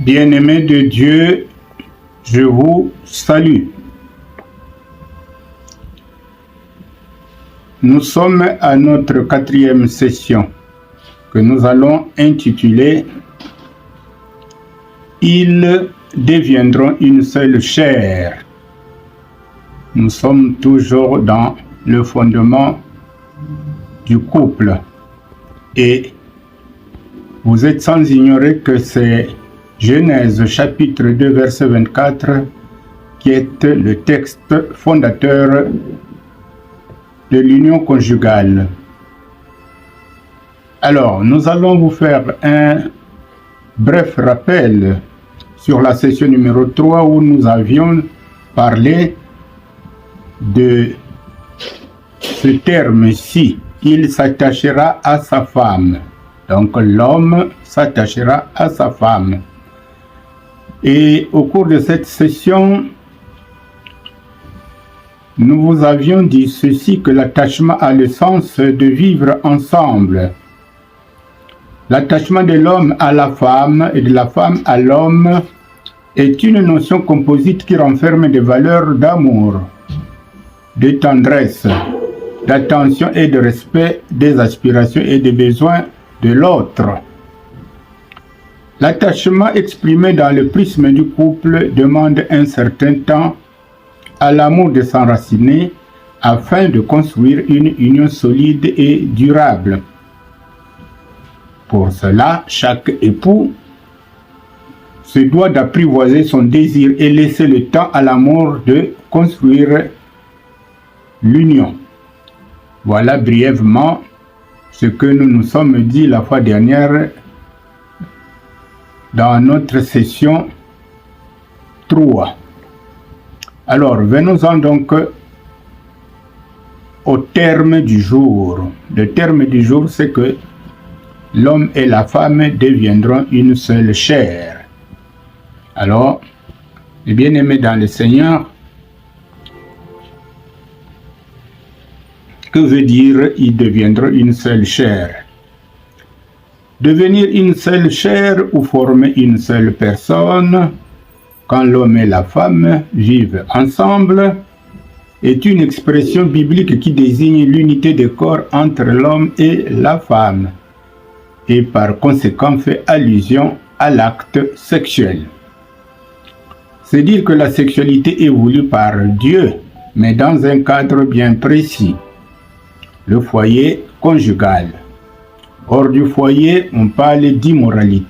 Bien-aimés de Dieu, je vous salue. Nous sommes à notre 4e session que nous allons intituler « Ils deviendront une seule chair ». Nous sommes toujours dans le fondement du couple et vous êtes sans ignorer que c'est Genèse chapitre 2 verset 24 qui est le texte fondateur de l'union conjugale. Alors, nous allons vous faire un bref rappel sur la session numéro 3 où nous avions parlé de ce terme-ci. Il s'attachera à sa femme. Donc, l'homme s'attachera à sa femme. Et au cours de cette session, nous vous avions dit ceci, que l'attachement a le sens de vivre ensemble. L'attachement de l'homme à la femme et de la femme à l'homme est une notion composite qui renferme des valeurs d'amour, de tendresse, d'attention et de respect des aspirations et des besoins de l'autre. L'attachement exprimé dans le prisme du couple demande un certain temps à l'amour de s'enraciner afin de construire une union solide et durable. Pour cela, chaque époux se doit d'apprivoiser son désir et laisser le temps à l'amour de construire l'union. Voilà brièvement ce que nous nous sommes dit la fois dernière dans notre session 3. Alors, venons-en donc au terme du jour. Le terme du jour, c'est que l'homme et la femme deviendront une seule chair. Alors, les bien-aimés dans le Seigneur, que veut dire « ils deviendront une seule chair » ? Devenir une seule chair ou former une seule personne, quand l'homme et la femme vivent ensemble, est une expression biblique qui désigne l'unité de corps entre l'homme et la femme, et par conséquent fait allusion à l'acte sexuel. C'est dire que la sexualité est voulue par Dieu, mais dans un cadre bien précis, le foyer conjugal. Hors du foyer, on parle d'immoralité.